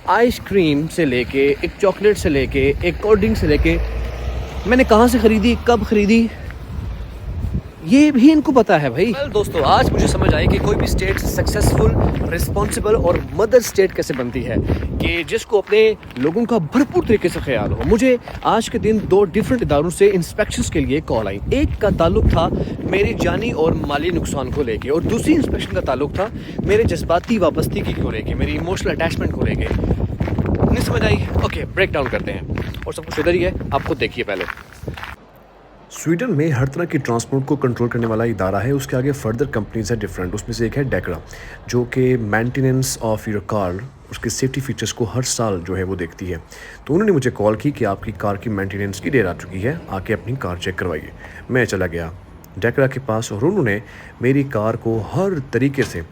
Ice cream से लेके एक चॉकलेट से लेके एक कोल्ड ड्रिंक से लेके मैंने कहाँ से ख़रीदी, कब ख़रीदी, ये भी इनको पता है भाई। दोस्तों, आज मुझे समझ आई कि कोई भी स्टेट सक्सेसफुल, रिस्पॉन्सिबल और मदर स्टेट कैसे बनती है, कि जिसको अपने लोगों का भरपूर तरीके से ख्याल हो। मुझे आज के दिन 2 डिफरेंट इदारों से इंस्पेक्शंस के लिए कॉल आई। एक का ताल्लुक था मेरी जानी और माली नुकसान को लेके, और दूसरी इंस्पेक्शन का ताल्लुक था मेरे जज्बाती वाबस्तगी को लेके, मेरी इमोशनल अटैचमेंट को लेके। नहीं समझ आई? ओके, ब्रेक डाउन करते हैं और सब कुछ इधर ही है, आप खुद देखिए पहले। स्वीडन में हर तरह की ट्रांसपोर्ट को कंट्रोल करने वाला इदारा है। उसके आगे फर्दर कंपनीज है डिफरेंट। उसमें से एक है डेकरा, जो कि मेंटेनेंस ऑफ योर कार, उसके सेफ्टी फीचर्स को हर साल जो है वो देखती है। तो उन्होंने मुझे कॉल की कि आपकी कार की मेंटेनेंस की डेट आ चुकी है, आके अपनी कार चेक करवाइए। मैं चला गया डेकरा के पास और उन्होंने मेरी कार को हर तरीके से,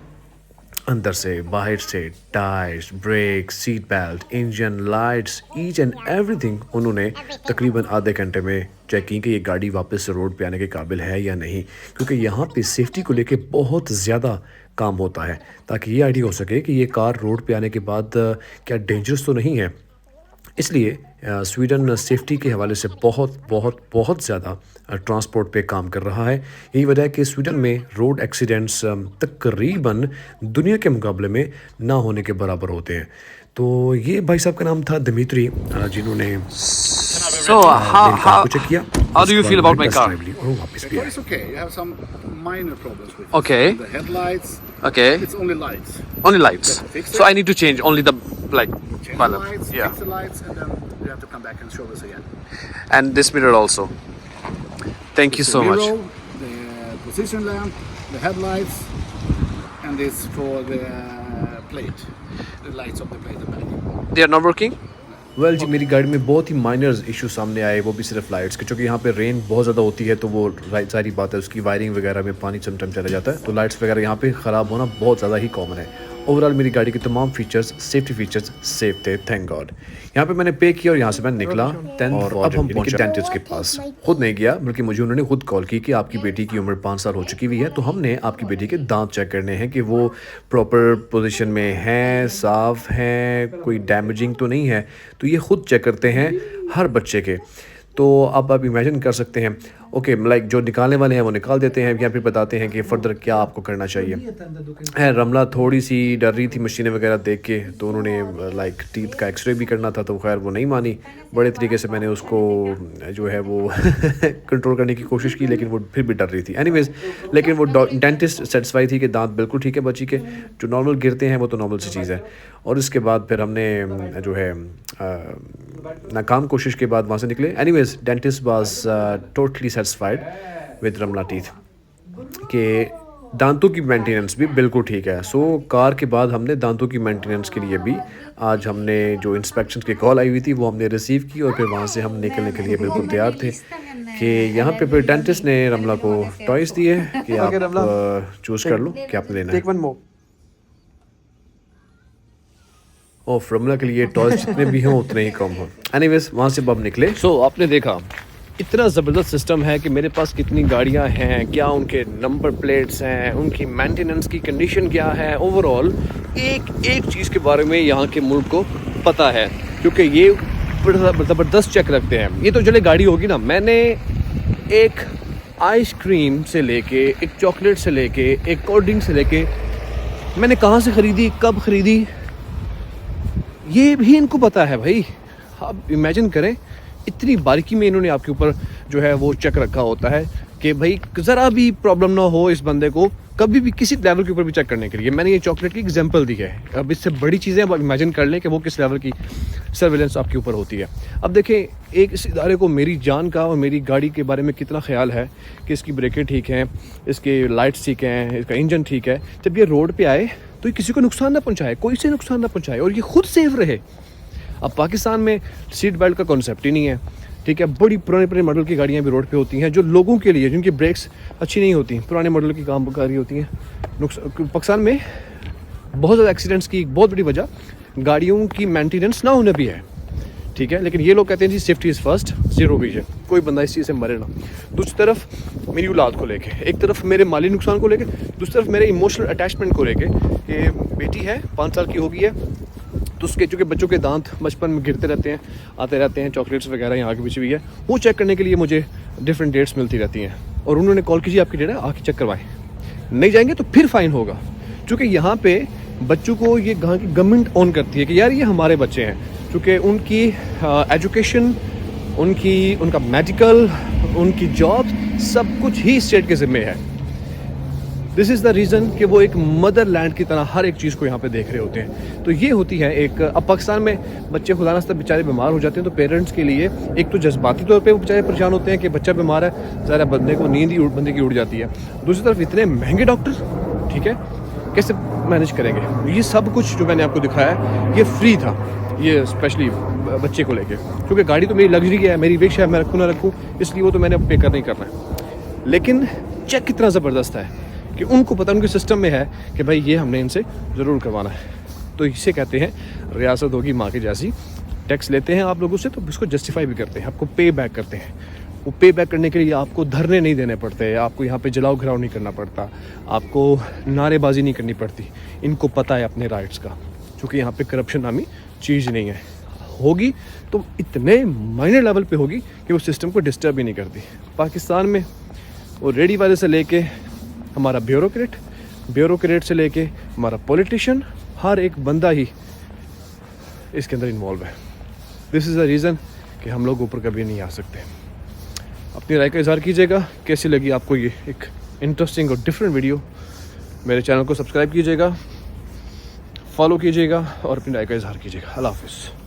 अंदर से बाहर से, tyres, brake, seat belt, engine, lights, each and everything उन्होंने तकरीबन आधे घंटे में चेक की कि ये गाड़ी वापस से रोड पे आने के काबिल है या नहीं। क्योंकि यहाँ पे सेफ्टी को लेके बहुत ज़्यादा काम होता है, ताकि ये आइडिया हो सके कि ये कार रोड पे आने के बाद क्या डेंजरस तो नहीं है। इसलिए स्वीडन सेफ्टी के हवाले से बहुत बहुत बहुत ज़्यादा ट्रांसपोर्ट पे काम कर रहा है। यही वजह है कि स्वीडन में रोड एक्सीडेंट्स तकरीबन दुनिया के मुकाबले में ना होने के बराबर होते हैं। तो ये भाई साहब का नाम था दिमित्री, जिन्होंने So को चेक किया। how do you feel about my car? और वापस भी The car आया। is okay. You have some minor problems with it. Okay. The headlights. Okay, It's only lights. only lights. Fix So it. I need to change only the like Change color. the lights, Yeah, fix the lights, and then you have to come back and show us again. and this mirror also. Thank you The so much. mirror, the position lamp, the headlights, and this for the plate, the lights of the plate and back. They are not working. Well जी, मेरी गाड़ी में बहुत ही minor issue सामने आए, वो भी सिर्फ लाइट्स के। चूँकि यहाँ पे रेन बहुत ज़्यादा होती है, तो वो राइट सारी बात है, उसकी वायरिंग वगैरह में पानी समटाइम चला जाता है, तो लाइट्स वगैरह यहाँ पे ख़राब होना बहुत ज़्यादा ही कॉमन है। ओवरऑल मेरी गाड़ी के तमाम फीचर्स, सेफ्टी फीचर्स सेफ थे, थैंक गॉड। यहाँ पे मैंने पे किया और यहाँ से मैं निकला और अब हम पहुँचे डेंटिस्ट के पास। खुद नहीं गया, बल्कि मुझे उन्होंने खुद कॉल की कि आपकी बेटी की उम्र 5 साल हो चुकी हुई है, तो हमने आपकी बेटी के दांत चेक करने हैं कि वो प्रॉपर पोजीशन में हैं, साफ़ हैं, कोई डैमेजिंग तो नहीं है। तो ये खुद चेक करते हैं हर बच्चे के। तो अब आप इमेजिन कर सकते हैं, ओके, लाइक जो निकालने वाले हैं वो निकाल देते हैं, या फिर बताते हैं कि फ़र्दर क्या आपको करना चाहिए। है रमला थोड़ी सी डर रही थी मशीनें वगैरह देख के, तो उन्होंने लाइक टीथ का एक्सरे भी करना था, तो खैर वो नहीं मानी। बड़े तरीके से मैंने उसको जो है वो कंट्रोल करने की कोशिश की, लेकिन वो फिर भी डर रही थी। एनीवेज, लेकिन वो डेंटिस्ट सेटिस्फाई थी कि दांत बिल्कुल ठीक है बच्ची के, जो नॉर्मल गिरते हैं वो तो नॉर्मल सी चीज़ है। और इसके बाद फिर हमने जो है नाकाम कोशिश के बाद वहाँ से निकले। Anyways, dentist was totally satisfied with Ramla teeth के दांतों की मेंटेनेंस भी बिल्कुल ठीक है। सो कार के बाद हमने दांतों की मेंटेनेंस के लिए भी आज हमने जो इंस्पेक्शन की कॉल आई हुई थी वो हमने रिसीव की, और फिर वहाँ से हम निकलने के लिए बिल्कुल तैयार थे कि यहाँ पे फिर डेंटिस्ट ने रमला को टॉयस दिए कि आप चूज़ कर लो कि आपने लेना है। और रमला के लिए टॉयस जितने भी हों उतने ही कम हों। एनीवेज, वहाँ से अब निकले। सो आपने देखा इतना ज़बरदस्त सिस्टम है कि मेरे पास कितनी गाड़ियां हैं, क्या उनके नंबर प्लेट्स हैं, उनकी मेंटेनेंस की कंडीशन क्या है। ओवरऑल एक चीज़ के बारे में यहाँ के मुल्क को पता है, क्योंकि ये ज़बरदस्त चेक रखते हैं। ये तो चले गाड़ी होगी ना, मैंने एक आइसक्रीम से लेके एक चॉकलेट से लेके एक कोल्ड ड्रिंक से लेके मैंने कहाँ से ख़रीदी, कब ख़रीदी, ये भी इनको पता है भाई। आप इमेजिन करें, इतनी बारीकी में इन्होंने आपके ऊपर जो है वो चेक रखा होता है कि भाई ज़रा भी प्रॉब्लम ना हो इस बंदे को कभी भी किसी लेवल के ऊपर भी चेक करने के लिए। मैंने ये चॉकलेट की एग्जांपल दी है। अब इससे बड़ी चीज़ें आप इमेजिन कर लें कि वो किस लेवल की सर्विलेंस आपके ऊपर होती है। अब देखें, एक इस इदारे को मेरी जान का और मेरी गाड़ी के बारे में कितना ख्याल है कि इसकी ब्रेकें ठीक हैं, इसके लाइट्स ठीक हैं, इसका इंजन ठीक है। जब ये रोड पर आए तो ये किसी को नुकसान ना पहुँचाए, कोई से नुकसान ना पहुँचाए, और ये खुद सेफ रहे। अब पाकिस्तान में सीट बेल्ट का कॉन्सेप्ट ही नहीं है, ठीक है। बड़ी पुराने मॉडल की गाड़ियाँ भी रोड पे होती हैं, जो लोगों के लिए, जिनकी ब्रेक्स अच्छी नहीं होती, पुराने मॉडल की काम गाड़ी होती हैं। पाकिस्तान में बहुत ज़्यादा एक्सीडेंट्स की एक बहुत बड़ी वजह गाड़ियों की मेंटेनेंस ना होने भी है, ठीक है। लेकिन ये लोग कहते हैं जी safety is first, zero vision, कोई बंदा इस चीज़ से मरे ना। दूसरी तरफ मेरी औलाद को लेके, एक तरफ मेरे माली नुकसान को लेके, दूसरी तरफ मेरे इमोशनल अटैचमेंट को लेके कि बेटी है 5 साल की हो गई है, तो उसके चूँकि बच्चों के दांत बचपन में गिरते रहते हैं, आते रहते हैं, चॉकलेट्स वगैरह यहाँ आगे पीछे भी है, वो चेक करने के लिए मुझे डिफरेंट डेट्स मिलती रहती हैं। और उन्होंने कॉल कीजिए आपकी डेट है, आके चेक करवाएं, नहीं जाएंगे तो फिर फ़ाइन होगा। चूँकि यहाँ पे बच्चों को ये यहाँ की गवर्नमेंट ऑन करती है कि यार ये हमारे बच्चे हैं, चूँकि उनकी एजुकेशन, उनका मेडिकल, उनकी जॉब, सब कुछ ही स्टेट के ज़िम्मे है। दिस इज़ द रीज़न कि वो एक मदरलैंड की तरह हर एक चीज़ को यहाँ पे देख रहे होते हैं। तो ये होती है एक, अब पाकिस्तान में बच्चे खुदा नास्ता बेचारे बीमार हो जाते हैं तो पेरेंट्स के लिए एक तो जज्बाती तौर पे वो बेचारे परेशान होते हैं कि बच्चा बीमार है, ज़रा बंदे को नींद ही बंदे की उड़ जाती है। दूसरी तरफ इतने महंगे डॉक्टर, ठीक है, कैसे मैनेज करेंगे? ये सब कुछ जो मैंने आपको दिखाया है ये फ्री था, ये स्पेशली बच्चे को लेके, क्योंकि गाड़ी तो मेरी लग्जरी है, मेरी विश है, मैं रखूँ ना रखूँ, इसलिए वो तो मैंने पे कर नहीं करना है। लेकिन चेक कितना ज़बरदस्त है कि उनको पता, उनके सिस्टम में है कि भाई ये हमने इनसे ज़रूर करवाना है। तो इसे कहते हैं रियासत होगी माँ की जैसी। टैक्स लेते हैं आप लोगों से तो इसको जस्टिफाई भी करते हैं, आपको पे बैक करते हैं। वो पे बैक करने के लिए आपको धरने नहीं देने पड़ते, आपको यहाँ पे जलाओ घिराव नहीं करना पड़ता, आपको नारेबाजी नहीं करनी पड़ती। इनको पता है अपने राइट्स का, क्योंकि यहाँ पे करप्शन नामी चीज़ नहीं है। होगी तो इतने माइनर लेवल पे होगी कि वो सिस्टम को डिस्टर्ब ही नहीं करती। पाकिस्तान में वो रेडी वाले से लेके हमारा ब्यूरोक्रेट से लेके हमारा पॉलिटिशियन, हर एक बंदा ही इसके अंदर इन्वॉल्व है। दिस इज़ द रीज़न कि हम लोग ऊपर कभी नहीं आ सकते। अपनी राय का इज़हार कीजिएगा, कैसी लगी आपको ये एक इंटरेस्टिंग और डिफरेंट वीडियो। मेरे चैनल को सब्सक्राइब कीजिएगा, फॉलो कीजिएगा और अपनी राय का इज़हार कीजिएगा। अल्लाह हाफ़िज़।